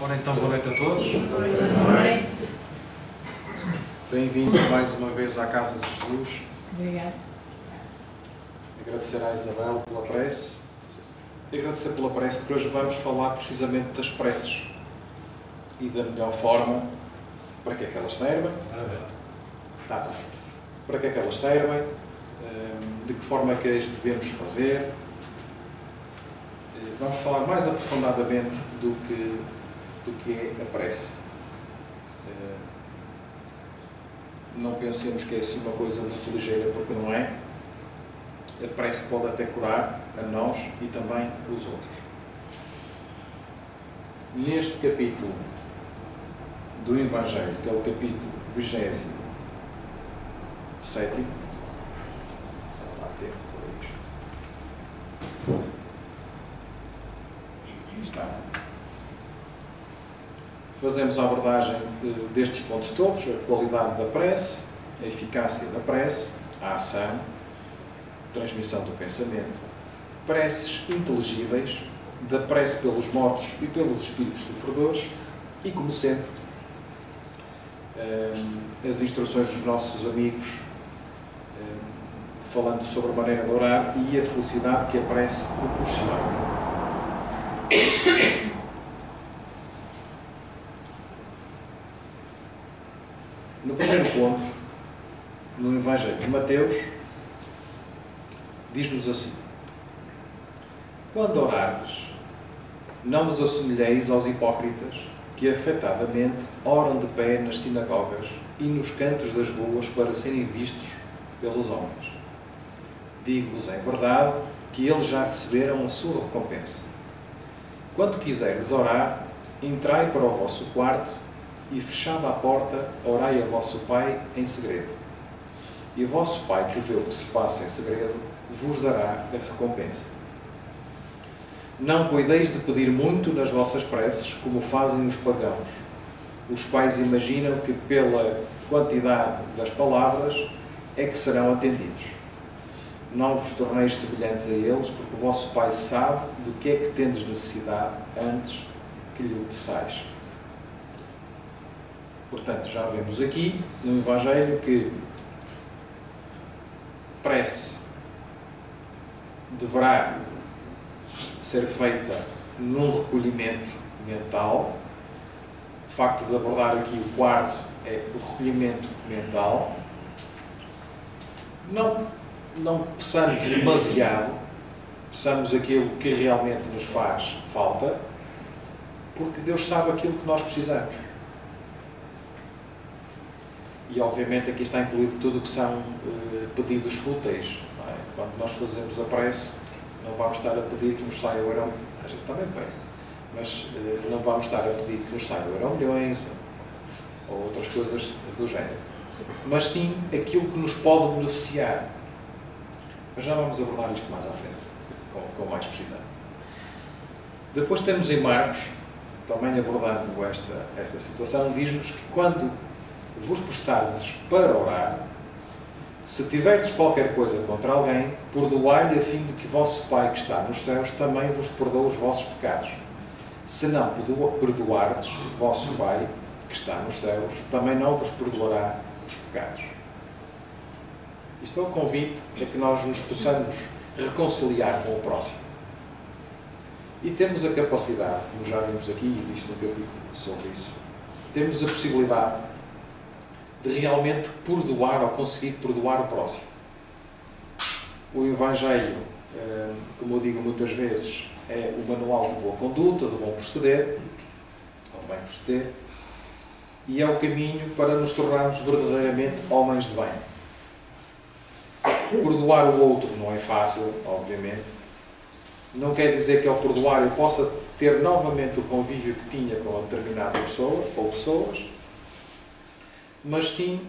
Ora então, boa noite a todos. Boa noite. Bem-vindos mais uma vez à Casa de Jesus. Obrigada. Agradecer à Isabel pela prece. E agradecer pela prece, porque hoje vamos falar precisamente das preces e da melhor forma, para que é que elas servem. Para que é que elas servem, de que forma é que as devemos fazer. Vamos falar mais aprofundadamente do que é a prece. Não pensemos que é assim uma coisa muito ligeira, porque não é. A prece pode até curar a nós e também os outros. Neste capítulo do Evangelho, que é o capítulo 27, só lá tempo por isto. Está. Fazemos a abordagem destes pontos todos: a qualidade da prece, a eficácia da prece, a ação, a transmissão do pensamento, preces inteligíveis, da prece pelos mortos e pelos espíritos sofredores e, como sempre, as instruções dos nossos amigos falando sobre a maneira de orar e a felicidade que a prece proporciona. No primeiro ponto, no Evangelho de Mateus, diz-nos assim: quando orardes, não vos assemelheis aos hipócritas, que afetadamente oram de pé nas sinagogas e nos cantos das ruas para serem vistos pelos homens. Digo-vos em verdade que eles já receberam a sua recompensa. Quando quiserdes orar, entrai para o vosso quarto e, fechada a porta, orai a vosso Pai em segredo. E o vosso Pai, que vê o que se passa em segredo, vos dará a recompensa. Não cuideis de pedir muito nas vossas preces, como fazem os pagãos, os quais imaginam que pela quantidade das palavras é que serão atendidos. Não vos torneis semelhantes a eles, porque o vosso Pai sabe do que é que tendes necessidade antes que lhe o peçais. Portanto, já vemos aqui no Evangelho que prece deverá ser feita num recolhimento mental. O facto de abordar aqui o quarto é o recolhimento mental. Não peçamos demasiado, peçamos aquilo que realmente nos faz falta, porque Deus sabe aquilo que nós precisamos. E obviamente aqui está incluído tudo o que são pedidos fúteis. Não é? Quando nós fazemos a prece, não vamos estar a pedir que nos saia o euro, a gente também pede, mas não vamos estar a pedir que nos saia o euro milhões ou outras coisas do género. Mas sim aquilo que nos pode beneficiar. Mas já vamos abordar isto mais à frente, com mais precisão. Depois temos em Marcos, também abordando esta situação, diz-nos que quando vos prestardes para orar, se tiverdes qualquer coisa contra alguém, perdoai-lhe, a fim de que vosso Pai que está nos céus também vos perdoe os vossos pecados. Se não perdoardes, o vosso Pai que está nos céus também não vos perdoará os pecados. Isto é o convite a que nós nos possamos reconciliar com o próximo. E temos a capacidade, como já vimos aqui, existe um capítulo sobre isso, temos a possibilidade de realmente perdoar ou conseguir perdoar o próximo. O Evangelho, como eu digo muitas vezes, é o manual de boa conduta, de bom proceder, ou de bem proceder, e é o caminho para nos tornarmos verdadeiramente homens de bem. Perdoar o outro não é fácil, obviamente. Não quer dizer que ao perdoar eu possa ter novamente o convívio que tinha com a determinada pessoa ou pessoas, mas sim,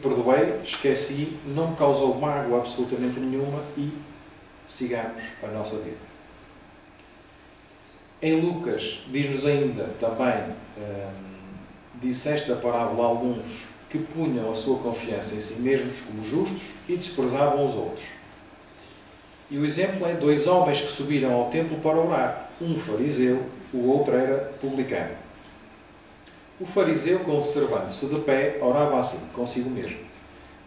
perdoei, esqueci, não me causou mágoa absolutamente nenhuma e sigamos a nossa vida. Em Lucas, diz-nos ainda também, disse esta parábola a alguns que punham a sua confiança em si mesmos como justos e desprezavam os outros. E o exemplo é 2 homens que subiram ao templo para orar, um fariseu o outro era publicano. O fariseu, conservando-se de pé, orava assim, consigo mesmo: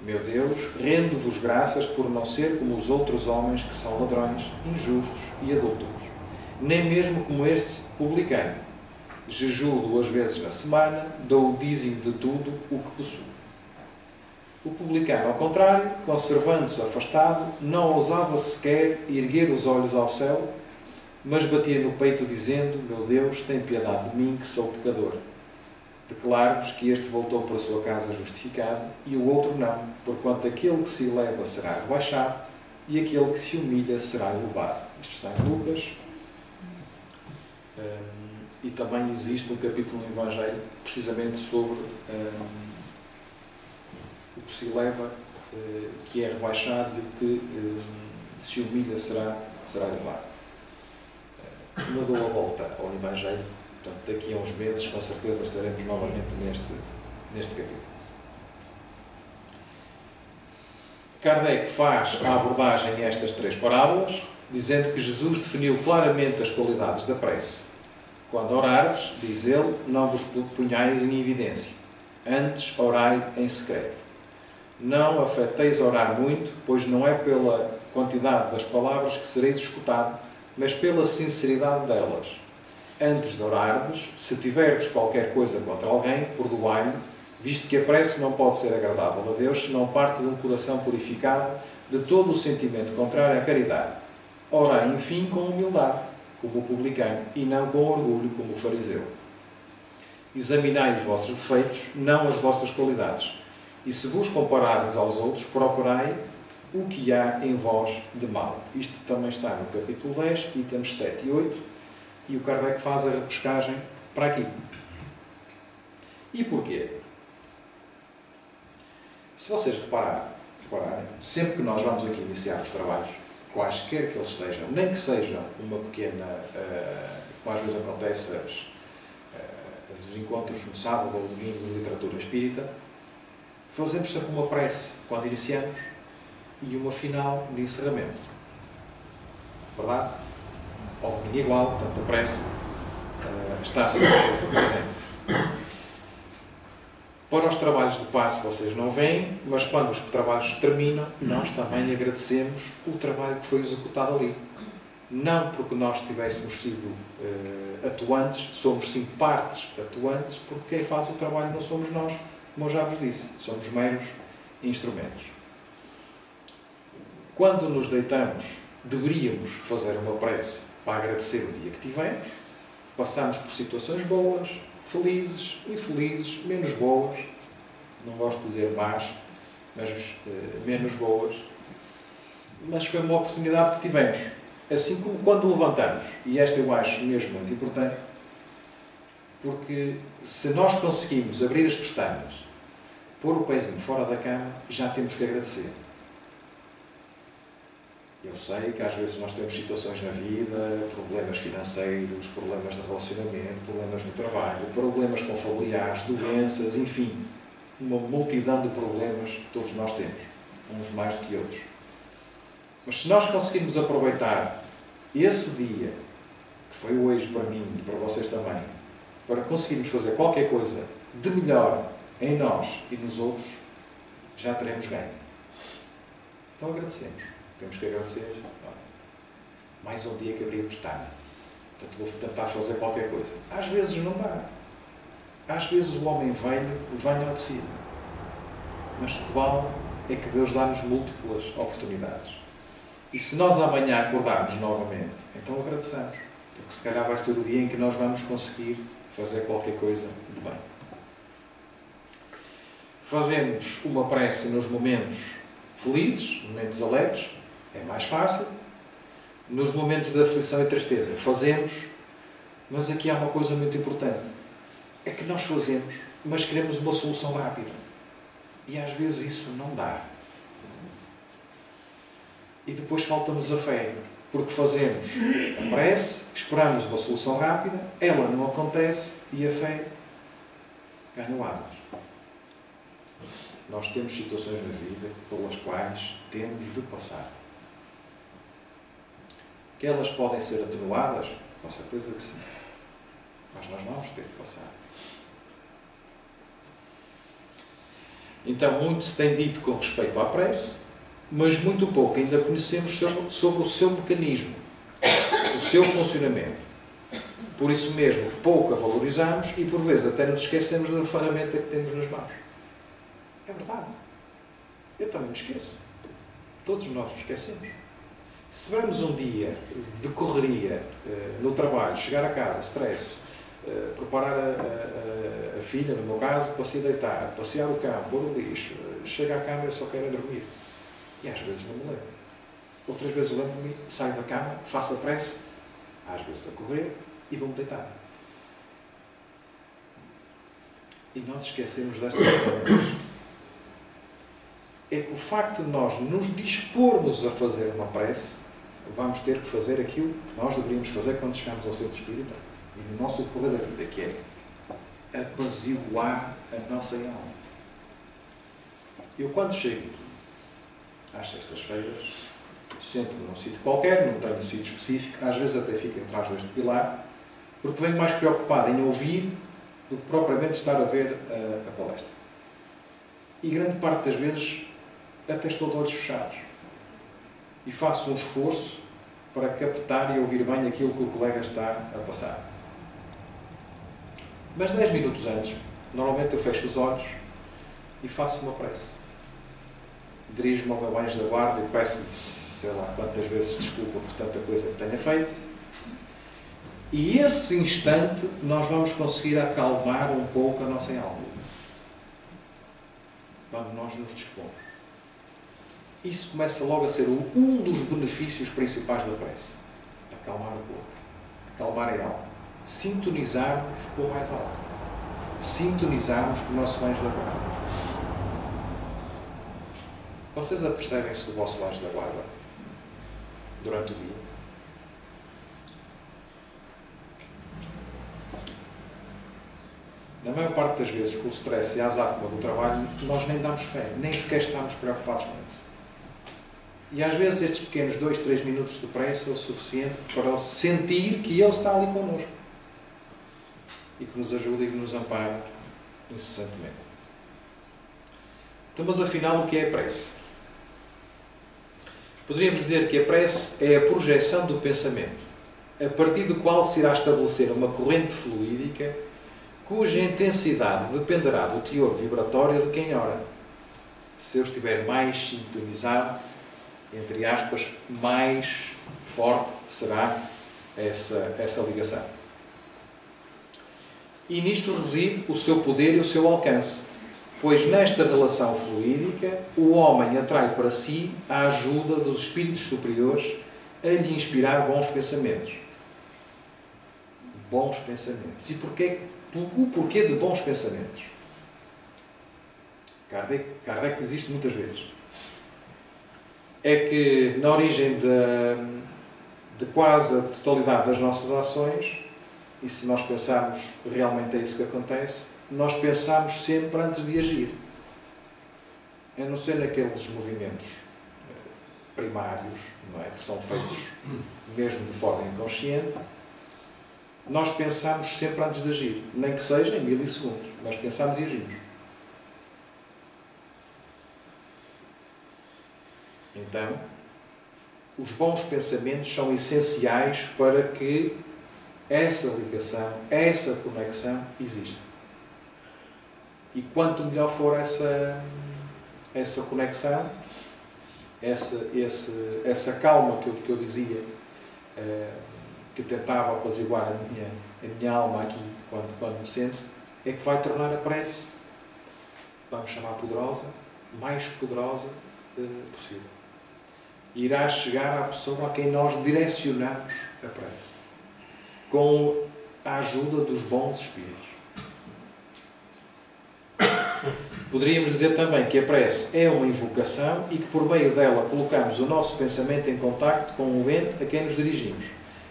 Meu Deus, rendo-vos graças por não ser como os outros homens que são ladrões, injustos e adúlteros, nem mesmo como este publicano. Jejuo 2 vezes na semana, dou o dízimo de tudo o que possuo. O publicano, ao contrário, conservando-se afastado, não ousava sequer erguer os olhos ao céu, mas batia no peito dizendo: Meu Deus, tem piedade de mim, que sou pecador. Declaro-vos que este voltou para a sua casa justificado, e o outro não, porquanto aquele que se eleva será rebaixado, e aquele que se humilha será elevado. Isto está em Lucas. E também existe um capítulo no Evangelho precisamente sobre o que se eleva, que é rebaixado, e o que se humilha será elevado. Eu dou a volta ao Evangelho, portanto, daqui a uns meses, com certeza, estaremos novamente neste capítulo. Kardec faz a abordagem a estas 3 parábolas, dizendo que Jesus definiu claramente as qualidades da prece. Quando orardes, diz ele, não vos ponhais em evidência, antes orai em secreto. Não afeteis orar muito, pois não é pela quantidade das palavras que sereis escutado, mas pela sinceridade delas. Antes de orardes, se tiverdes qualquer coisa contra alguém, perdoai-lhe, visto que a prece não pode ser agradável a Deus se não parte de um coração purificado de todo o sentimento contrário à caridade. Orai, enfim, com humildade, como o publicano, e não com orgulho, como o fariseu. Examinai os vossos defeitos, não as vossas qualidades. E se vos comparardes aos outros, procurai o que há em vós de mal. Isto também está no capítulo 10, itens 7 e 8, e o Kardec faz a repescagem para aqui. E porquê? Se vocês repararem, sempre que nós vamos aqui iniciar os trabalhos, quaisquer que eles sejam, nem que sejam uma pequena, como às vezes acontece, os encontros no sábado ou domingo de literatura espírita, fazemos sempre uma prece quando iniciamos e uma final de encerramento. Verdade? Ao domingo igual, portanto a prece está sempre presente. Para os trabalhos de passe vocês não veem, mas quando os trabalhos terminam, nós também agradecemos o trabalho que foi executado ali. Não porque nós tivéssemos sido atuantes, somos sim partes atuantes, porque quem faz o trabalho não somos nós, como eu já vos disse, somos meros instrumentos. Quando nos deitamos, deveríamos fazer uma prece para agradecer o dia que tivemos. Passamos por situações boas, felizes, infelizes, menos boas, não gosto de dizer más, mas menos boas, mas foi uma oportunidade que tivemos. Assim como quando levantamos, e esta eu acho mesmo muito importante, porque se nós conseguimos abrir as pestanas, pôr o pezinho fora da cama, já temos que agradecer. Eu sei que às vezes nós temos situações na vida, problemas financeiros, problemas de relacionamento, problemas no trabalho, problemas com familiares, doenças, enfim, uma multidão de problemas que todos nós temos, uns mais do que outros. Mas se nós conseguirmos aproveitar esse dia, que foi hoje para mim e para vocês também, para conseguirmos fazer qualquer coisa de melhor em nós e nos outros, já teremos ganho. Então agradecemos. Temos que agradecer. Mais um dia que abri a pestana. Portanto, vou tentar fazer qualquer coisa. Às vezes não dá. Às vezes o homem velho vem ao de cima. Mas o que vale é que Deus dá-nos múltiplas oportunidades. E se nós amanhã acordarmos novamente, então agradeçamos. Porque se calhar vai ser o dia em que nós vamos conseguir fazer qualquer coisa de bem. Fazemos uma prece nos momentos felizes, momentos alegres, é mais fácil. Nos momentos de aflição e tristeza, fazemos, mas aqui há uma coisa muito importante. É que nós fazemos, mas queremos uma solução rápida. E às vezes isso não dá. E depois falta-nos a fé, porque fazemos a prece, esperamos uma solução rápida, ela não acontece e a fé ganha asas. Nós temos situações na vida pelas quais temos de passar. Que elas podem ser atenuadas? Com certeza que sim. mas nós vamos ter que passar. Então, muito se tem dito com respeito à prece, mas muito pouco ainda conhecemos sobre o seu mecanismo, o seu funcionamento. Por isso mesmo, pouco a valorizamos e, por vezes, até nos esquecemos da ferramenta que temos nas mãos. É verdade. Eu também me esqueço. Todos nós nos esquecemos. Se tivermos um dia de correria no trabalho, chegar a casa, stress, preparar a filha, no meu caso, para se deitar, passear o cão, pôr o lixo, chega à cama e eu só quero dormir. E às vezes não me lembro. Outras vezes lembro-me, saio da cama, faço a prece, às vezes a correr, e vou-me deitar. E nós esquecemos desta coisa. É que o facto de nós nos dispormos a fazer uma prece, vamos ter que fazer aquilo que nós deveríamos fazer quando chegamos ao centro espírita e no nosso decorrer da vida, que é apaziguar a nossa alma. Eu, quando chego aqui, às sextas-feiras, sento-me num sítio qualquer, não tenho um sítio específico, às vezes até fico atrás deste pilar, porque venho mais preocupado em ouvir do que propriamente estar a ver a palestra. E grande parte das vezes até estou de olhos fechados. E faço um esforço para captar e ouvir bem aquilo que o colega está a passar. Mas 10 minutos antes, normalmente eu fecho os olhos e faço uma prece. Dirijo-me ao meu anjo da guarda e peço-lhe, sei lá quantas vezes, desculpa por tanta coisa que tenha feito. E esse instante nós vamos conseguir acalmar um pouco a nossa alma. Quando nós nos dispomos. Isso começa logo a ser um dos benefícios principais da prece. Acalmar o corpo. Acalmar a alma. Sintonizarmos com o mais alto. Sintonizarmos com o nosso anjo da guarda. Vocês apercebem-se do vosso anjo da guarda durante o dia? Na maior parte das vezes, com o stress e a azáfama do trabalho, nós nem damos fé, nem sequer estamos preocupados com isso. E às vezes estes pequenos 2, 3 minutos de prece é o suficiente para sentir que Ele está ali connosco. E que nos ajuda e que nos ampara incessantemente. Então, mas afinal, o que é a prece? Poderíamos dizer que a prece é a projeção do pensamento, a partir do qual se irá estabelecer uma corrente fluídica cuja intensidade dependerá do teor vibratório de quem ora. Se eu estiver mais sintonizado, entre aspas, mais forte será essa ligação. E nisto reside o seu poder e o seu alcance, pois nesta relação fluídica o homem atrai para si a ajuda dos espíritos superiores a lhe inspirar bons pensamentos. Bons pensamentos. E o porquê de bons pensamentos? Kardec diz isto muitas vezes. É que na origem de quase a totalidade das nossas ações, e se nós pensarmos realmente é isso que acontece, nós pensamos sempre antes de agir. A não ser naqueles movimentos primários, não é? Que são feitos mesmo de forma inconsciente, nós pensamos sempre antes de agir. Nem que seja em milissegundos. Nós pensamos e agimos. Então, os bons pensamentos são essenciais para que essa ligação, essa conexão exista. E quanto melhor for essa conexão, essa calma que eu dizia, que tentava apaziguar a minha alma aqui, quando me sento, é que vai tornar a prece, vamos chamar poderosa, mais poderosa possível. Irá chegar à pessoa a quem nós direcionamos a prece, com a ajuda dos bons espíritos. Poderíamos dizer também que a prece é uma invocação e que por meio dela colocamos o nosso pensamento em contacto com o ente a quem nos dirigimos.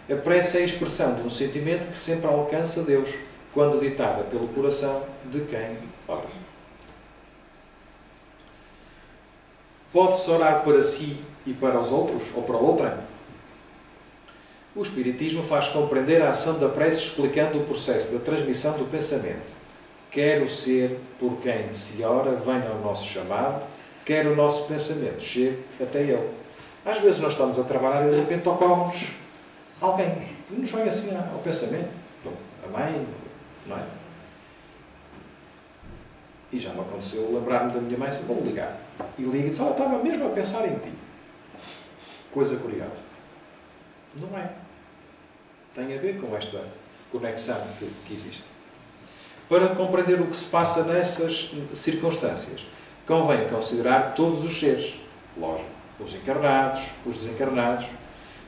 A prece é a expressão de um sentimento que sempre alcança Deus, quando ditada pelo coração de quem ora. Pode-se orar para si e para os outros, ou para outra? O Espiritismo faz compreender a ação da prece explicando o processo da transmissão do pensamento. Quer o ser por quem se ora venha ao nosso chamado, quer o nosso pensamento chegue até ele. Às vezes nós estamos a trabalhar e de repente tocamos alguém. Nos vem assim ao pensamento. A mãe, não é? E já me aconteceu lembrar-me da minha mãe, assim, vou ligar. E liga e diz, estava mesmo a pensar em ti. Coisa curiosa. Não é. Tem a ver com esta conexão que existe. Para compreender o que se passa nessas circunstâncias, convém considerar todos os seres. Lógico, os encarnados, os desencarnados,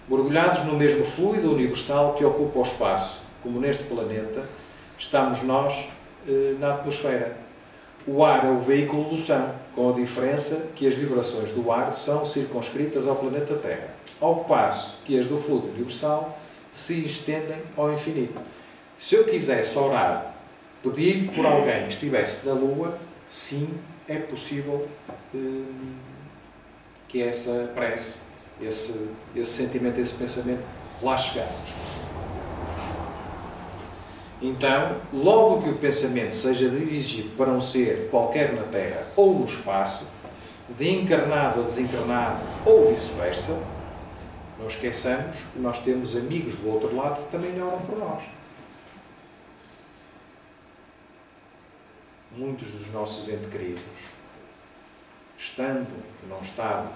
mergulhados no mesmo fluido universal que ocupa o espaço, como neste planeta, estamos nós na atmosfera. O ar é o veículo do som, com a diferença que as vibrações do ar são circunscritas ao planeta Terra, ao passo que as do fluido universal se estendem ao infinito. Se eu quisesse orar, pedir por alguém que estivesse na Lua, sim, é possível que essa prece, esse sentimento, esse pensamento lá chegasse. Então, logo que o pensamento seja dirigido para um ser qualquer na Terra ou no espaço, de encarnado a desencarnado ou vice-versa, não esqueçamos que nós temos amigos do outro lado que também oram por nós. Muitos dos nossos entes queridos, estando num estado,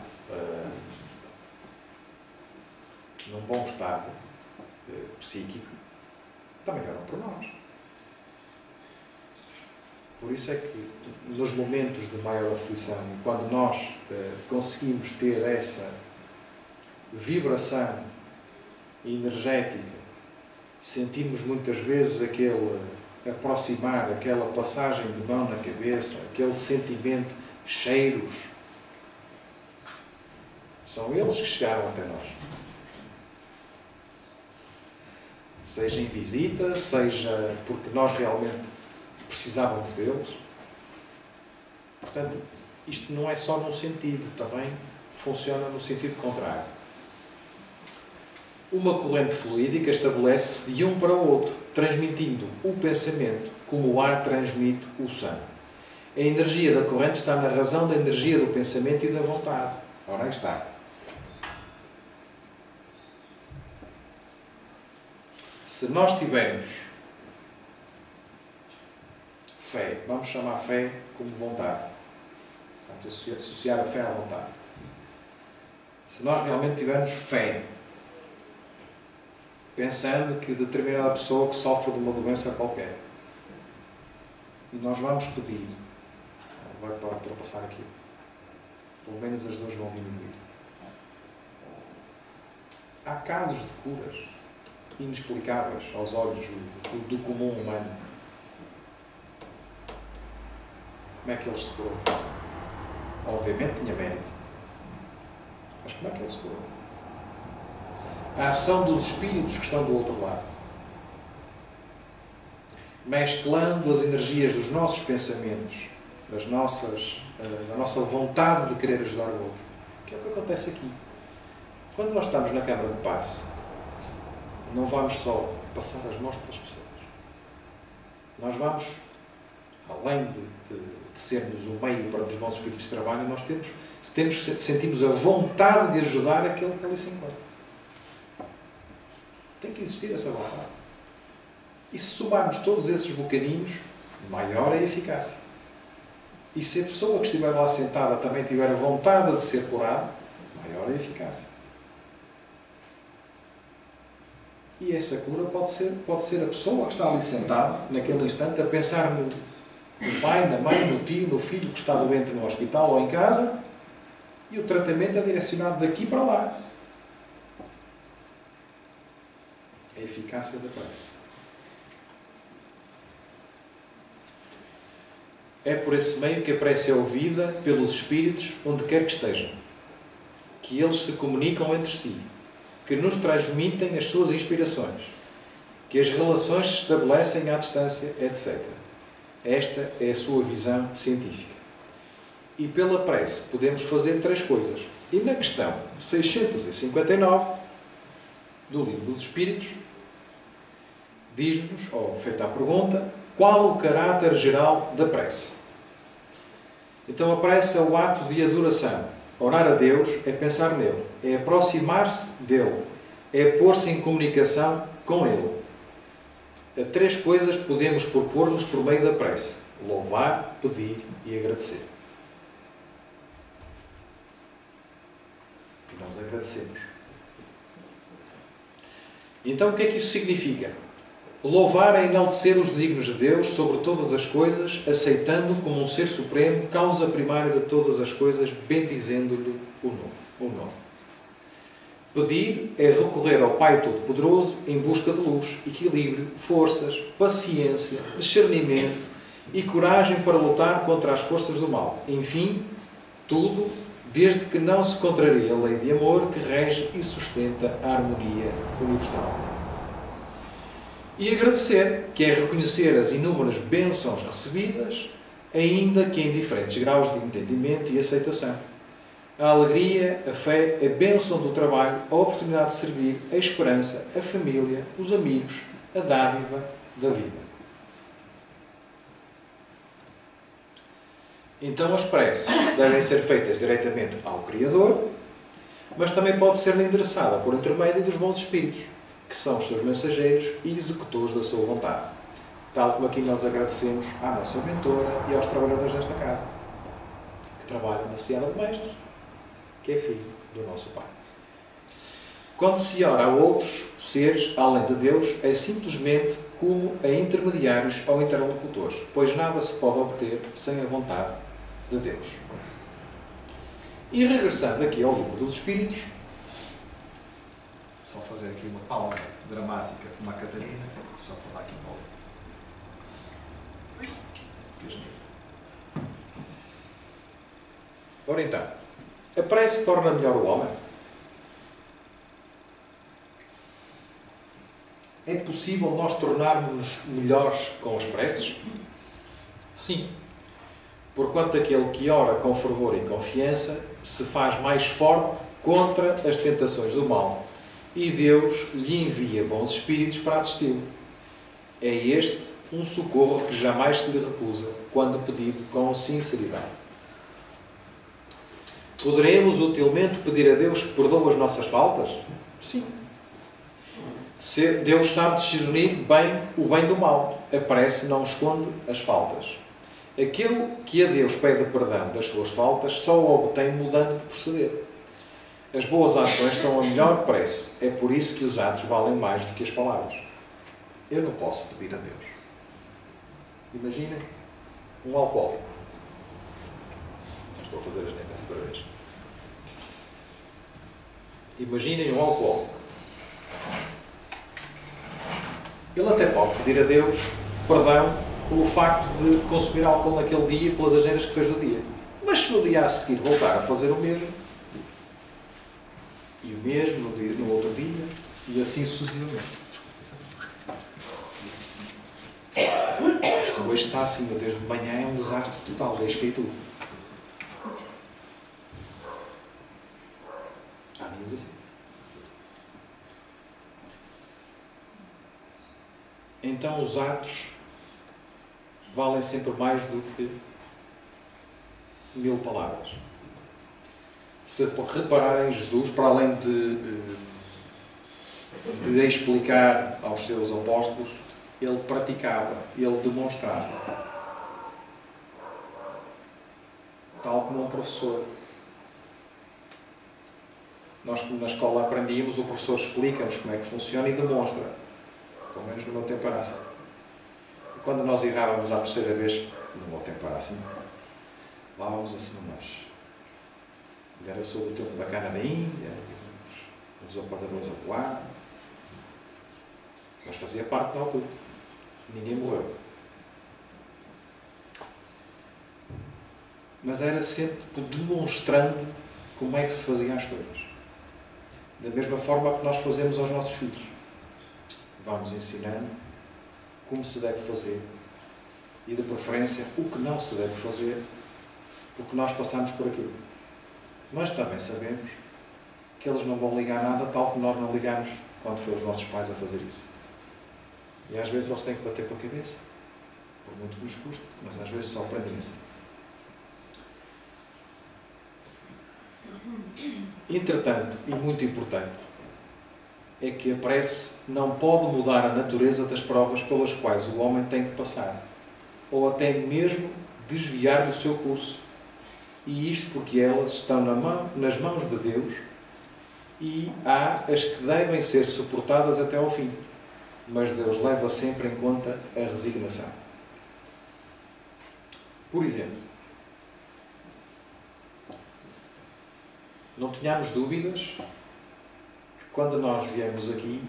num bom estado psíquico, também oram por nós. Por isso é que, nos momentos de maior aflição, quando nós conseguimos ter essa vibração energética, sentimos muitas vezes aquele aproximar, aquela passagem de mão na cabeça, aquele sentimento, cheiros, são eles que chegaram até nós. Seja em visita, seja porque nós realmente precisávamos deles. Portanto, isto não é só num sentido, também funciona no sentido contrário. Uma corrente fluídica estabelece-se de um para o outro, transmitindo o pensamento como o ar transmite o sangue. A energia da corrente está na razão da energia do pensamento e da vontade. Ora, aí está. Se nós tivermos fé, vamos chamar fé como vontade. Vamos associar a fé à vontade. Se nós realmente tivermos fé, pensando que determinada pessoa que sofre de uma doença qualquer, e nós vamos pedir, vai para ultrapassar aquilo, pelo menos as dores vão diminuir. Há casos de curas inexplicáveis aos olhos do comum humano. Como é que eles se curou? Obviamente tinha mérito. Mas como é que ele se curou? A ação dos espíritos que estão do outro lado, mesclando as energias dos nossos pensamentos, da nossa vontade de querer ajudar o outro, que é o que acontece aqui. Quando nós estamos na Câmara de Passe, não vamos só passar as mãos pelas pessoas. Nós vamos, além de sermos o meio para os nossos espíritos de trabalho, nós sentimos a vontade de ajudar aquele que ali se encontra. Tem que existir essa vontade. E se somarmos todos esses bocadinhos, maior é a eficácia. E se a pessoa que estiver lá sentada também tiver a vontade de ser curada, maior é a eficácia. E essa cura pode ser a pessoa que está ali sentada, naquele instante, a pensar no pai, na mãe, no tio, no filho que está doente no hospital ou em casa, e o tratamento é direcionado daqui para lá. A eficácia da prece. É por esse meio que a prece é ouvida pelos espíritos onde quer que estejam, que eles se comunicam entre si, que nos transmitem as suas inspirações, que as relações se estabelecem à distância, etc. Esta é a sua visão científica. E pela prece podemos fazer 3 coisas. E na questão 659, do Livro dos Espíritos, diz-nos, ou feita a pergunta, qual o caráter geral da prece? Então a prece é o ato de adoração. Orar a Deus é pensar nele, é aproximar-se dele, é pôr-se em comunicação com ele. A três coisas podemos propor-nos por meio da prece: louvar, pedir e agradecer. E nós agradecemos. Então o que é que isso significa? Louvar é enaltecer os desígnios de Deus sobre todas as coisas, aceitando como um ser supremo, causa primária de todas as coisas, bendizendo-lhe o nome. Pedir é recorrer ao Pai Todo-Poderoso em busca de luz, equilíbrio, forças, paciência, discernimento e coragem para lutar contra as forças do mal. Enfim, tudo desde que não se contrarie a lei de amor que rege e sustenta a harmonia universal. E agradecer, que é reconhecer as inúmeras bênçãos recebidas, ainda que em diferentes graus de entendimento e aceitação. A alegria, a fé, a bênção do trabalho, a oportunidade de servir, a esperança, a família, os amigos, a dádiva da vida. Então as preces devem ser feitas diretamente ao Criador, mas também pode ser endereçada por intermédio dos bons espíritos, que são os seus mensageiros e executores da sua vontade. Tal como aqui nós agradecemos à nossa mentora e aos trabalhadores desta casa, que trabalham na Seara do Mestre, que é filho do nosso Pai. Quando se ora a outros seres, além de Deus, é simplesmente como a intermediários ou interlocutores, pois nada se pode obter sem a vontade de Deus. E regressando aqui ao Livro dos Espíritos, só fazer aqui uma pausa dramática como a Catarina, só para dar aqui um pouco. Ora então, a prece torna melhor o homem? É possível nós tornarmos melhores com as preces? Sim. Porquanto aquele que ora com fervor e confiança se faz mais forte contra as tentações do mal, e Deus lhe envia bons espíritos para assisti-lo. É este um socorro que jamais se lhe recusa, quando pedido com sinceridade. Poderemos utilmente pedir a Deus que perdoe as nossas faltas? Sim. Deus sabe discernir bem o bem do mal. A prece não esconde as faltas. Aquele que a Deus pede perdão das suas faltas só o obtém mudando de proceder. As boas ações são a melhor prece. É por isso que os atos valem mais do que as palavras. Eu não posso pedir a Deus. Imaginem um alcoólico. Não estou a fazer as neiras outra vez. Imaginem um alcoólico. Ele até pode pedir a Deus perdão pelo facto de consumir álcool naquele dia e pelas asneiras que fez no dia. Mas se no dia a seguir voltar a fazer o mesmo, e o mesmo no outro dia, e assim sucessivamente. Isto hoje está assim, desde de manhã é um desastre total, desde que tudo. Há dias assim. Então os atos valem sempre mais do que 1000 palavras. Se repararem, Jesus, para além de explicar aos seus apóstolos, ele praticava, ele demonstrava. Tal como um professor. Nós, como na escola aprendíamos, o professor explica-nos como é que funciona e demonstra. Pelo menos no meu tempo era assim. E quando nós errávamos à terceira vez, no meu tempo era assim, lávamos assim umas... Era sob o tempo da cana da Índia, os apagadores a voar. Mas fazia parte da altura. Ninguém morreu. Mas era sempre demonstrando como é que se faziam as coisas. Da mesma forma que nós fazemos aos nossos filhos. Vamos ensinando como se deve fazer e, de preferência, o que não se deve fazer, porque nós passamos por aquilo. Mas também sabemos que eles não vão ligar nada, tal como nós não ligamos quando foram os nossos pais a fazer isso. E às vezes eles têm que bater com a cabeça, por muito que nos custe, mas às vezes só aprendem assim. Entretanto, e muito importante, é que a prece não pode mudar a natureza das provas pelas quais o homem tem que passar, ou até mesmo desviar do seu curso. E isto porque elas estão nas mãos de Deus e há as que devem ser suportadas até ao fim. Mas Deus leva sempre em conta a resignação. Por exemplo, não tenhamos dúvidas que quando nós viemos aqui,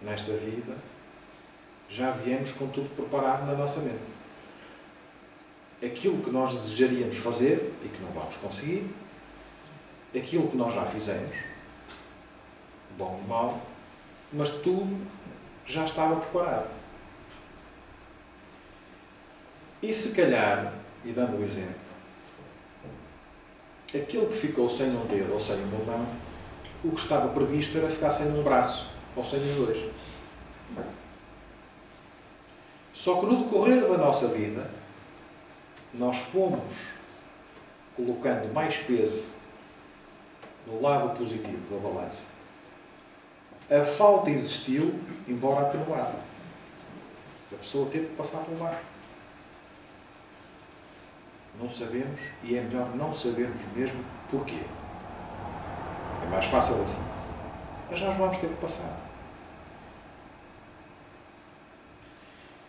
nesta vida, já viemos com tudo preparado na nossa mente. Aquilo que nós desejaríamos fazer e que não vamos conseguir, aquilo que nós já fizemos, bom e mau, mas tudo já estava preparado. E se calhar, e dando o exemplo, aquele que ficou sem um dedo ou sem uma mão, o que estava previsto era ficar sem um braço ou sem os dois. Só que no decorrer da nossa vida, nós fomos colocando mais peso no lado positivo da balança. A falta existiu, embora atenuada. A pessoa teve que passar por lá. Não sabemos, e é melhor não sabermos mesmo porquê. É mais fácil assim. Mas nós vamos ter que passar.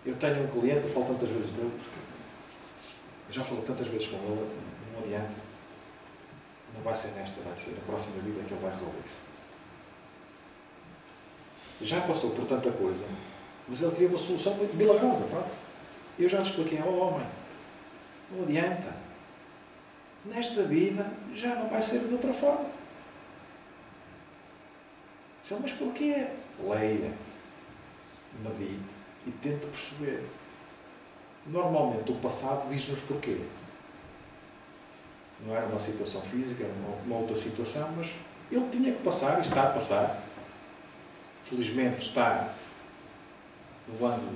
Eu tenho um cliente, eu falo tantas vezes dele, porque já falo tantas vezes com ele, não adianta. Não vai ser nesta, vai ser na próxima vida que ele vai resolver isso. Já passou por tanta coisa, mas ele queria uma solução milagrosa, pronto. Eu já lhe expliquei ao homem. Não adianta. Nesta vida já não vai ser de outra forma. Mas porquê? Leia, medite e tente perceber. Normalmente o passado diz-nos porquê. Não era uma situação física, era uma outra situação, mas ele tinha que passar e está a passar. Felizmente está no ângulo,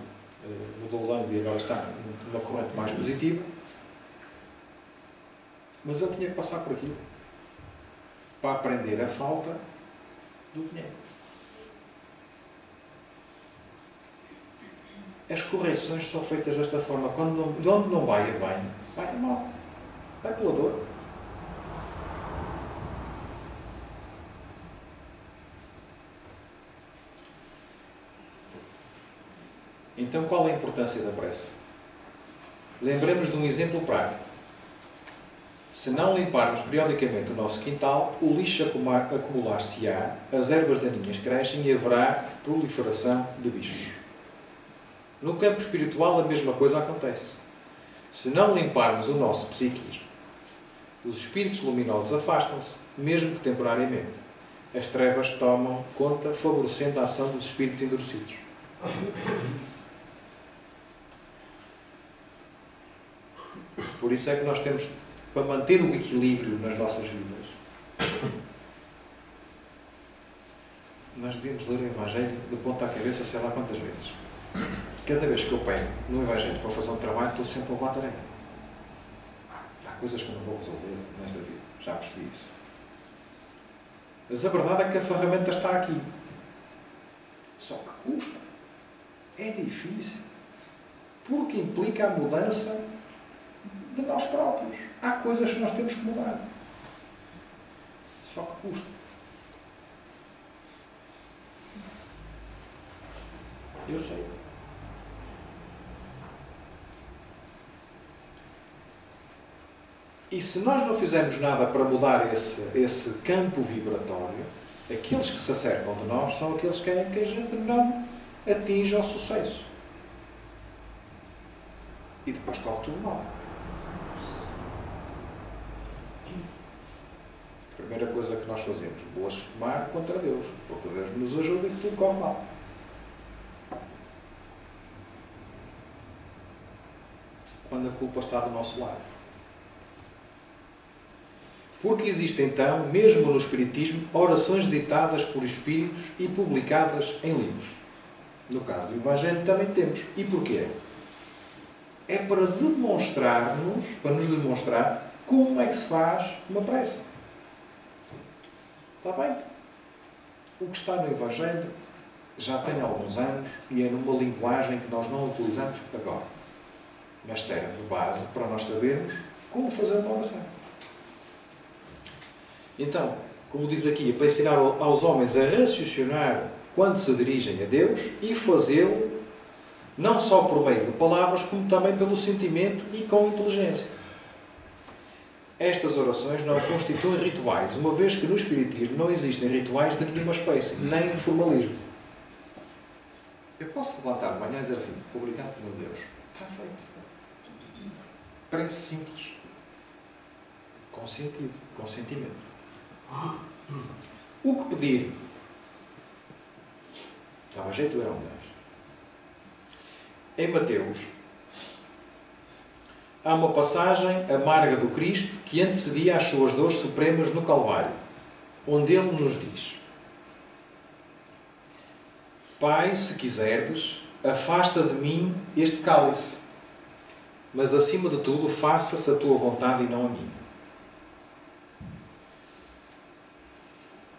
mudou o ângulo e agora está numa corrente mais positiva. Mas ele tinha que passar por aquilo para aprender a falta do dinheiro. As correções são feitas desta forma. De onde não vai a bem, vai a mal. Vai pela dor. Então, qual é a importância da prece? Lembremos de um exemplo prático. Se não limparmos periodicamente o nosso quintal, o lixo acumular-se-á, as ervas daninhas crescem e haverá proliferação de bichos. No campo espiritual a mesma coisa acontece. Se não limparmos o nosso psiquismo, os espíritos luminosos afastam-se, mesmo que temporariamente. As trevas tomam conta, favorecendo a ação dos espíritos endurecidos. Por isso é que nós temos, para manter o equilíbrio nas nossas vidas, nós devemos ler o Evangelho de ponta à cabeça, sei lá quantas vezes. Cada vez que eu pego no Evangelho para fazer um trabalho, estou sempre a levar tarefa. Há coisas que eu não vou resolver nesta vida. Já percebi isso. Mas a verdade é que a ferramenta está aqui. Só que custa. É difícil. Porque implica a mudança de nós próprios. Há coisas que nós temos que mudar. Só que custa. Eu sei. E se nós não fizermos nada para mudar esse campo vibratório, aqueles que se acercam de nós são aqueles que a gente não atinge ao sucesso. E depois corre tudo mal. A primeira coisa que nós fazemos, blasfemar contra Deus, porque Deus nos ajuda e que tudo corre mal. Quando a culpa está do nosso lado. Porque existem então, mesmo no Espiritismo, orações ditadas por espíritos e publicadas em livros. No caso do Evangelho também temos. E porquê? É para demonstrar-nos, para nos demonstrar como é que se faz uma prece. Está bem? O que está no Evangelho já tem alguns anos e é numa linguagem que nós não utilizamos agora. Mas serve de base para nós sabermos como fazer uma oração. Então, como diz aqui, é para ensinar aos homens a raciocinar quando se dirigem a Deus e fazê-lo não só por meio de palavras, como também pelo sentimento e com inteligência. Estas orações não constituem rituais, uma vez que no Espiritismo não existem rituais de nenhuma espécie, nem formalismo. Eu posso levantar de manhã e dizer assim: obrigado, meu Deus. Está feito. Parece simples. Com sentido, com sentimento. O que pedir? Dava jeito, eram melhores. Em Mateus, há uma passagem amarga do Cristo que antecedia as suas dores supremas no Calvário, onde Ele nos diz: Pai, se quiserdes, afasta de mim este cálice, mas acima de tudo faça-se a tua vontade e não a minha.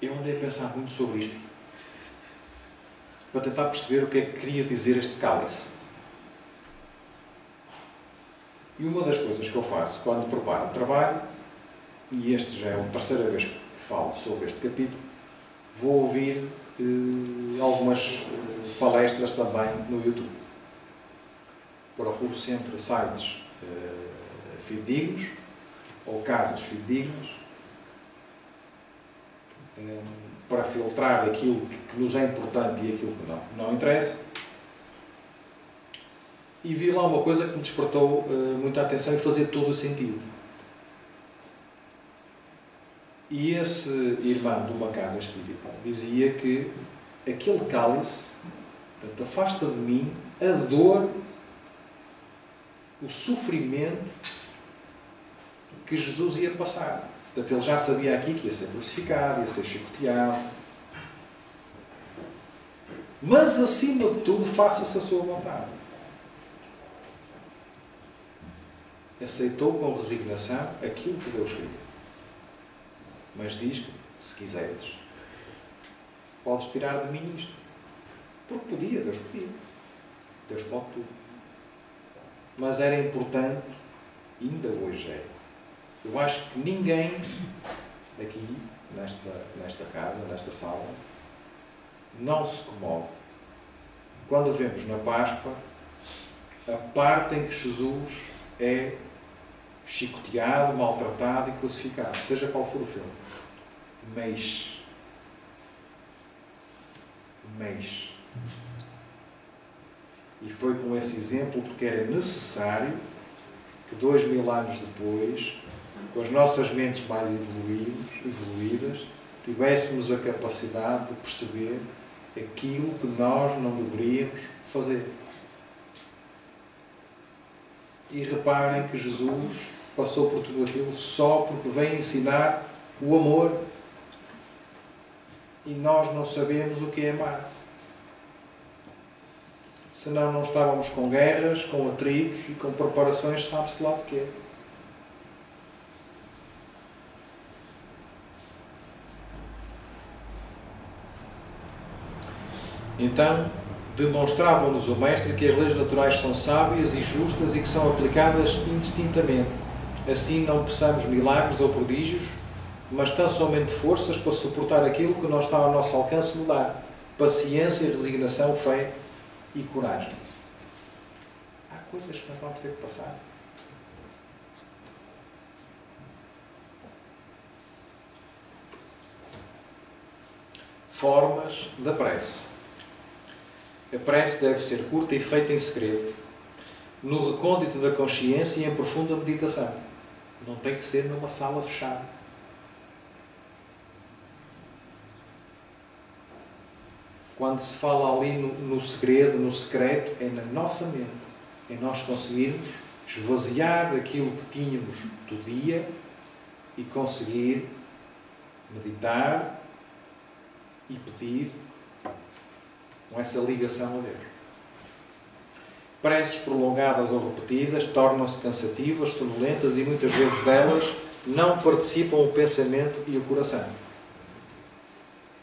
Eu andei a pensar muito sobre isto, para tentar perceber o que é que queria dizer este cálice. E uma das coisas que eu faço quando preparo um trabalho, e este já é a terceira vez que falo sobre este capítulo, vou ouvir algumas palestras também no YouTube. Procuro sempre sites fidedignos ou casas fidedignas para filtrar aquilo que nos é importante e aquilo que não interessa. E vi lá uma coisa que me despertou muita atenção e fazia todo o sentido. E esse irmão de uma casa espírita dizia que aquele cálice, portanto, afasta de mim a dor, o sofrimento que Jesus ia passar. Portanto, ele já sabia aqui que ia ser crucificado, ia ser chicoteado. Mas, acima de tudo, faça-se a sua vontade. Aceitou com resignação aquilo que Deus queria. Mas diz que, se quiseres, podes tirar de mim isto. Porque podia, Deus podia. Deus pode tudo. Mas era importante, ainda hoje é. Eu acho que ninguém aqui, nesta casa, nesta sala, não se comove quando vemos na Páscoa a parte em que Jesus é chicoteado, maltratado e crucificado, seja qual for o filme. Mexe. E foi com esse exemplo, porque era necessário que 2000 anos depois, com as nossas mentes mais evoluídas, tivéssemos a capacidade de perceber aquilo que nós não deveríamos fazer. E reparem que Jesus passou por tudo aquilo só porque veio ensinar o amor. E nós não sabemos o que é amar. Senão não estávamos com guerras, com atritos e com preparações, sabe-se lá de quê. Então, demonstrava-nos o Mestre que as leis naturais são sábias e justas e que são aplicadas indistintamente. Assim não peçamos milagres ou prodígios, mas tão somente forças para suportar aquilo que não está ao nosso alcance mudar. Paciência, resignação, fé e coragem. Há coisas que nós vamos ter que passar. Formas da prece. A prece deve ser curta e feita em segredo, no recôndito da consciência e em profunda meditação. Não tem que ser numa sala fechada. Quando se fala ali no segredo, no secreto, é na nossa mente. É nós conseguirmos esvaziar aquilo que tínhamos do dia e conseguir meditar e pedir com essa ligação a Deus. Preces prolongadas ou repetidas tornam-se cansativas, sonolentas e muitas vezes delas não participam o pensamento e o coração.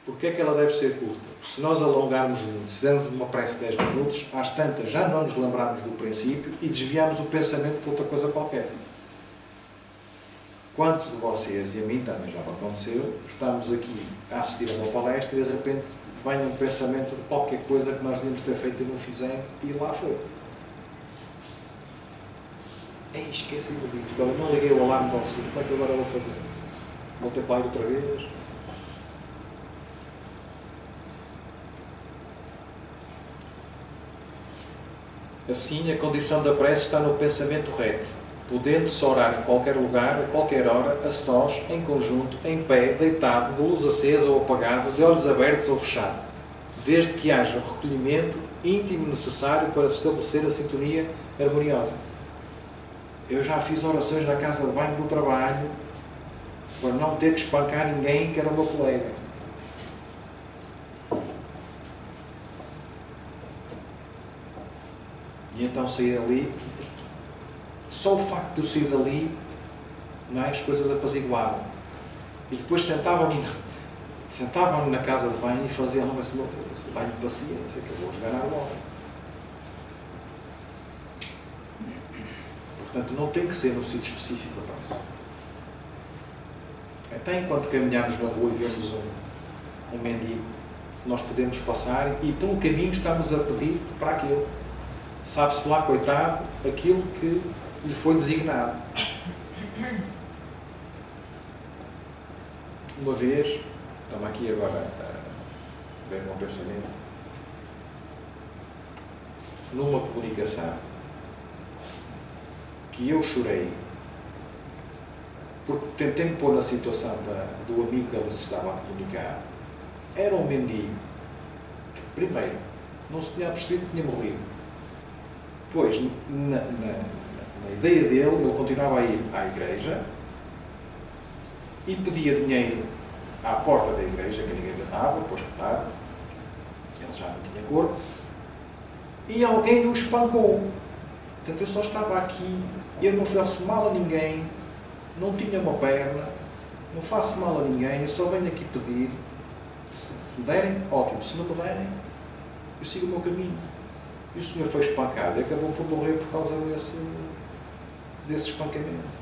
Porquê é que ela deve ser curta? Se nós alongarmos muito, se fizermos uma prece de 10 minutos, às tantas já não nos lembramos do princípio e desviamos o pensamento para outra coisa qualquer. Quantos de vocês, e a mim também já me aconteceu, estamos aqui a assistir a uma palestra e de repente vem um pensamento de qualquer coisa que nós devíamos ter feito e não fizemos e lá foi. Ei, esqueci-me disto, eu não liguei o alarme da oficina, como é que agora vou fazer? Vou ter que lá ir outra vez? Assim, a condição da prece está no pensamento reto, podendo-se orar em qualquer lugar, a qualquer hora, a sós, em conjunto, em pé, deitado, de luz acesa ou apagada, de olhos abertos ou fechados, desde que haja o recolhimento íntimo necessário para estabelecer a sintonia harmoniosa. Eu já fiz orações na casa de banho do trabalho para não ter que espancar ninguém que era o meu colega. E então saí dali, só o facto de eu sair dali, não é? As coisas apaziguavam. E depois sentava-me na casa de banho e fazia-me assim, meu Deus, dá-lhe paciência que eu vou jogar a bola. Portanto, não tem que ser num sítio específico a prece. Até enquanto caminhamos na rua e vemos um mendigo, nós podemos passar e pelo caminho estamos a pedir para aquele. Sabe-se lá, coitado, aquilo que lhe foi designado. Uma vez, estamos aqui agora a ver o meu pensamento, numa comunicação, que eu chorei, porque tentei me pôr na situação do amigo que ele se estava a comunicar. Era um mendigo. Primeiro, não se tinha percebido que tinha morrido. Pois, na ideia dele, ele continuava a ir à igreja e pedia dinheiro à porta da igreja, que ninguém lhe dava, depois claro, ele já não tinha corpo, e alguém o espancou. Portanto, eu só estava aqui, eu não faço mal a ninguém, não tinha uma perna, não faço mal a ninguém, eu só venho aqui pedir. Se me derem, ótimo, se não me derem, eu sigo o meu caminho. E o senhor foi espancado e acabou por morrer por causa desse espancamento.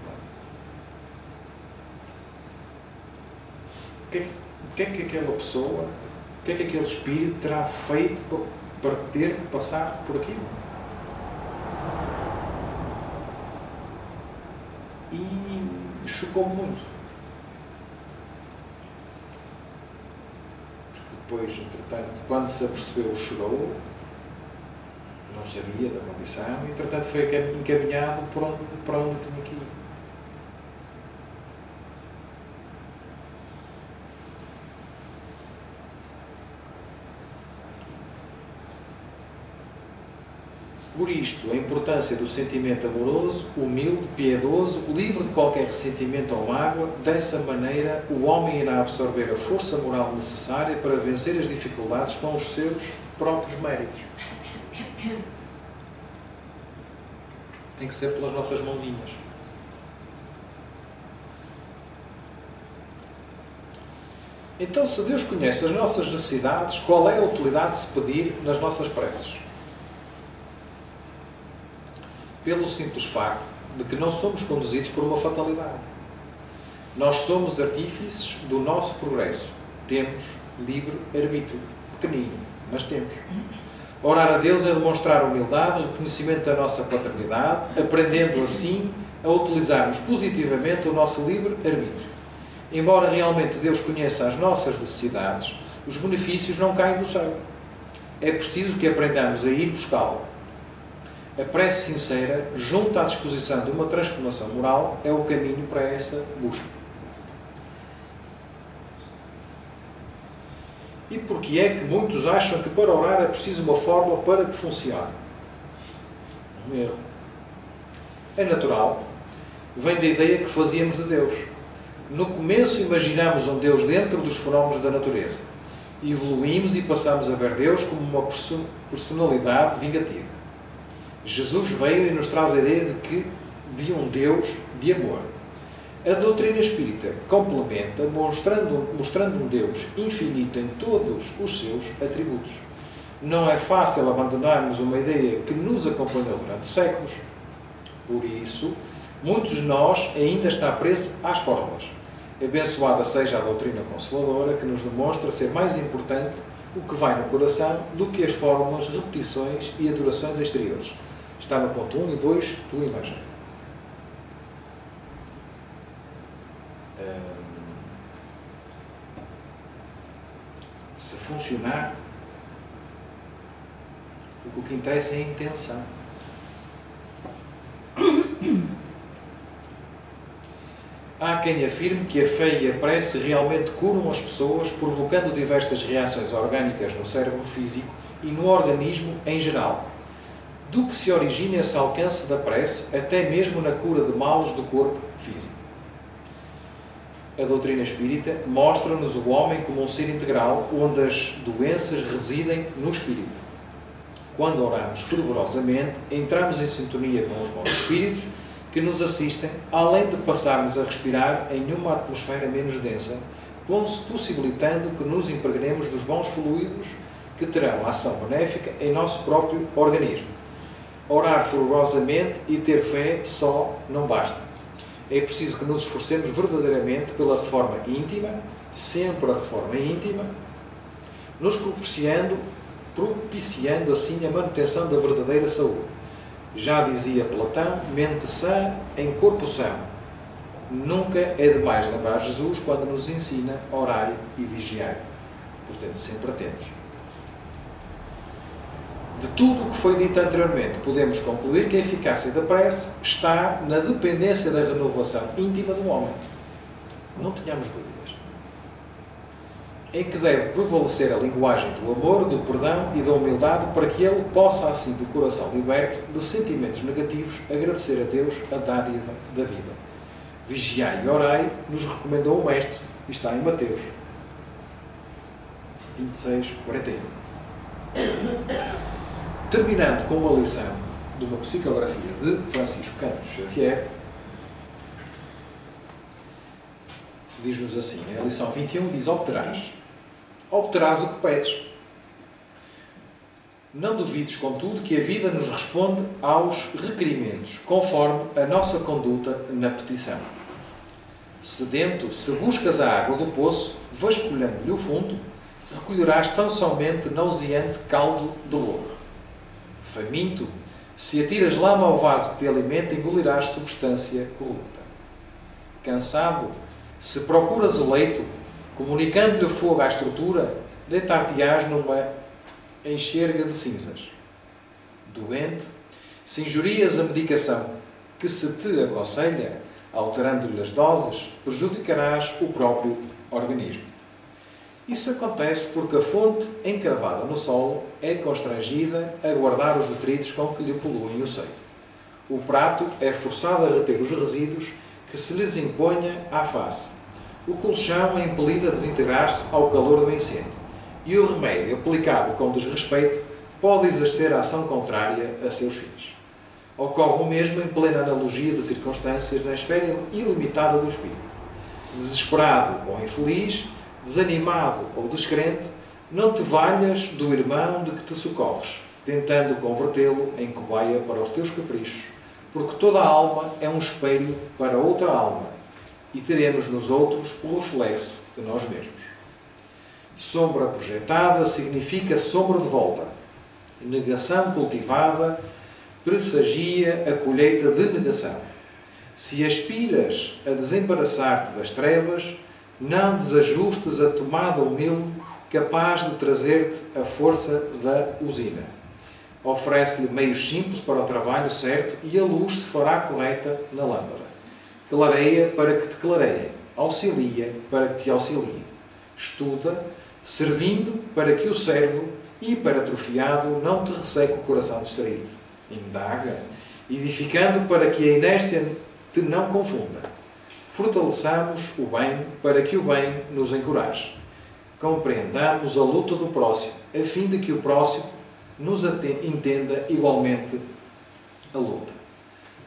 O que é que aquela pessoa, o que é que aquele espírito terá feito para ter que passar por aquilo? E chocou-me muito. Porque depois, entretanto, quando se apercebeu, chorou. Não sabia da condição e, entretanto, foi encaminhado para onde tinha que ir. Por isto, a importância do sentimento amoroso, humilde, piedoso, livre de qualquer ressentimento ou mágoa, dessa maneira o homem irá absorver a força moral necessária para vencer as dificuldades com os seus próprios méritos. Tem que ser pelas nossas mãozinhas. Então, se Deus conhece as nossas necessidades, qual é a utilidade de se pedir nas nossas preces? Pelo simples facto de que não somos conduzidos por uma fatalidade. Nós somos artífices do nosso progresso. Temos livre arbítrio. Pequenino, mas temos. Orar a Deus é demonstrar humildade e reconhecimento da nossa paternidade, aprendendo assim a utilizarmos positivamente o nosso livre arbítrio. Embora realmente Deus conheça as nossas necessidades, os benefícios não caem do céu. É preciso que aprendamos a ir buscá-lo. A prece sincera, junto à disposição de uma transformação moral, é o caminho para essa busca. E porquê é que muitos acham que para orar é preciso uma fórmula para que funcione? Um erro. É natural. Vem da ideia que fazíamos de Deus. No começo imaginamos um Deus dentro dos fenómenos da natureza. Evoluímos e passamos a ver Deus como uma personalidade vingativa. Jesus veio e nos traz a ideia de um Deus de amor. A doutrina espírita complementa, mostrando um Deus infinito em todos os seus atributos. Não é fácil abandonarmos uma ideia que nos acompanhou durante séculos. Por isso, muitos de nós ainda está preso às fórmulas. Abençoada seja a doutrina consoladora que nos demonstra ser mais importante o que vai no coração do que as fórmulas, repetições e adorações exteriores. Está no ponto 1 e 2 do Evangelho. Se funcionar, porque o que interessa é a intenção. Há quem afirme que a fé e a prece realmente curam as pessoas, provocando diversas reações orgânicas no cérebro físico e no organismo em geral. Do que se origina esse alcance da prece, até mesmo na cura de males do corpo físico. A doutrina espírita mostra-nos o homem como um ser integral, onde as doenças residem no espírito. Quando oramos fervorosamente, entramos em sintonia com os bons espíritos que nos assistem, além de passarmos a respirar em uma atmosfera menos densa, possibilitando que nos impregnemos dos bons fluidos que terão ação benéfica em nosso próprio organismo. Orar fervorosamente e ter fé só não basta. É preciso que nos esforcemos verdadeiramente pela reforma íntima, sempre a reforma íntima, nos propiciando assim a manutenção da verdadeira saúde. Já dizia Platão, mente sã em corpo são. Nunca é demais lembrar Jesus quando nos ensina orai e vigiai. Portanto, sempre atentos. De tudo o que foi dito anteriormente, podemos concluir que a eficácia da prece está na dependência da renovação íntima do homem. Não tenhamos dúvidas. Em que deve prevalecer a linguagem do amor, do perdão e da humildade para que ele possa, assim, do coração liberto de sentimentos negativos, agradecer a Deus a dádiva da vida. Vigiai e orai, nos recomendou o Mestre, e está em Mateus 26, 41. Terminando com uma lição de uma psicografia de Francisco Campos Xavier, diz-nos assim, a lição 21 diz: obterás o que pedes. Não duvides, contudo, que a vida nos responde aos requerimentos, conforme a nossa conduta na petição. Sedento, se buscas a água do poço, vasculhando-lhe o fundo, recolherás tão somente nauseante caldo de lodo. Faminto, se atiras lama ao vaso que te alimenta, engolirás substância corrupta. Cansado, se procuras o leito, comunicando-lhe o fogo à estrutura, deitar-te-ás numa enxerga de cinzas. Doente, se injurias a medicação que se te aconselha, alterando-lhe as doses, prejudicarás o próprio organismo. Isso acontece porque a fonte encravada no solo é constrangida a guardar os detritos com que lhe poluem o seio. O prato é forçado a reter os resíduos que se lhes imponha à face. O colchão é impelido a desintegrar-se ao calor do incêndio. E o remédio, aplicado com desrespeito, pode exercer a ação contrária a seus fins. Ocorre o mesmo em plena analogia de circunstâncias na esfera ilimitada do espírito. Desesperado ou infeliz, desanimado ou descrente, não te valhas do irmão de que te socorres, tentando convertê-lo em cobaia para os teus caprichos, porque toda a alma é um espelho para outra alma, e teremos nos outros o reflexo de nós mesmos. Sombra projetada significa sombra de volta. Negação cultivada pressagia a colheita de negação. Se aspiras a desembaraçar-te das trevas, não desajustes a tomada humilde capaz de trazer-te a força da usina. Oferece-lhe meios simples para o trabalho certo e a luz se fará correta na lâmpada. Clareia para que te clareiem, auxilia para que te auxiliem. Estuda, servindo para que o servo, hiperatrofiado, não te resseque o coração distraído. Indaga, edificando para que a inércia te não confunda. Fortaleçamos o bem para que o bem nos encoraje. Compreendamos a luta do próximo, a fim de que o próximo nos entenda igualmente a luta.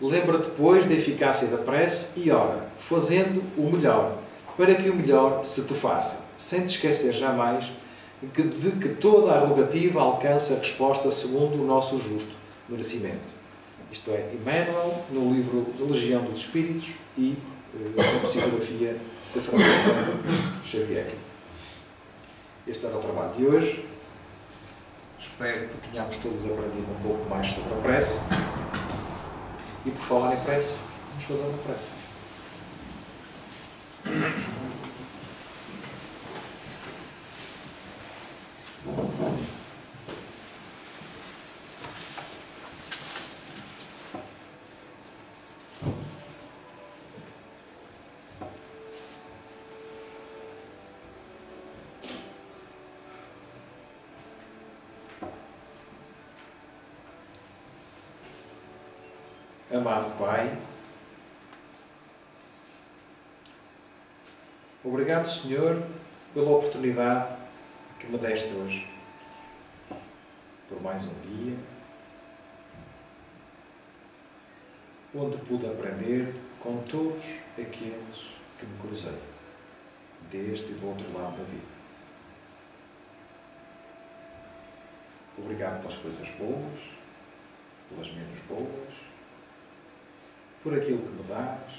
Lembra-te, pois, da eficácia da prece e ora, fazendo o melhor, para que o melhor se te faça, sem te esquecer jamais de que toda a rogativa alcança a resposta segundo o nosso justo merecimento. Isto é, Emmanuel, no livro de Legião dos Espíritos e na psicografia de Francisco Xavier. Este era o trabalho de hoje. Espero que tenhamos todos aprendido um pouco mais sobre a prece. E por falar em prece, vamos fazer uma prece. Amado Pai, obrigado, Senhor, pela oportunidade que me deste hoje, por mais um dia, onde pude aprender com todos aqueles que me cruzei, deste e do outro lado da vida. Obrigado pelas coisas boas, pelas menos boas, por aquilo que me dás,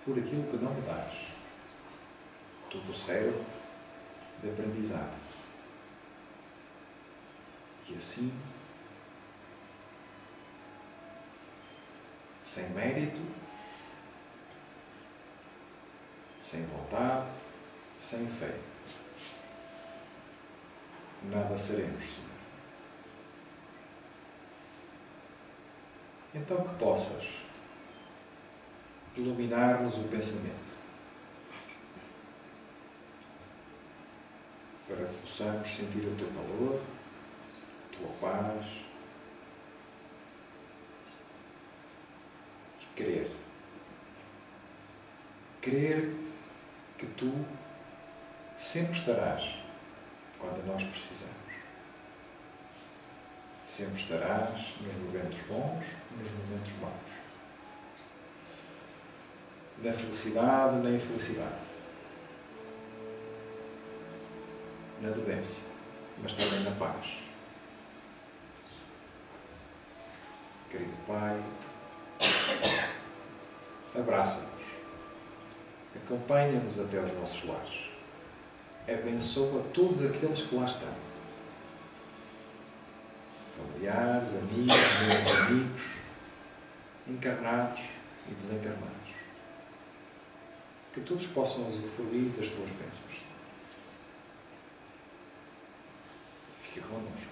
por aquilo que não me dás. Tudo serve de aprendizado. E assim, sem mérito, sem vontade, sem fé, nada seremos, Senhor. Então que possas iluminar-nos o pensamento, para que possamos sentir o teu valor, a tua paz e crer. Crer que tu sempre estarás quando nós precisamos. Sempre estarás nos momentos bons e nos momentos maus. Na felicidade, na infelicidade. Na doença, mas também na paz. Querido Pai, abraça-nos, acompanha-nos até aos nossos lares, abençoa todos aqueles que lá estão, familiares, amigos, meus amigos, encarnados e desencarnados. Que todos possam usufruir das tuas bênçãos. Fica connosco,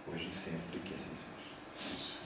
hoje e sempre, e que assim seja.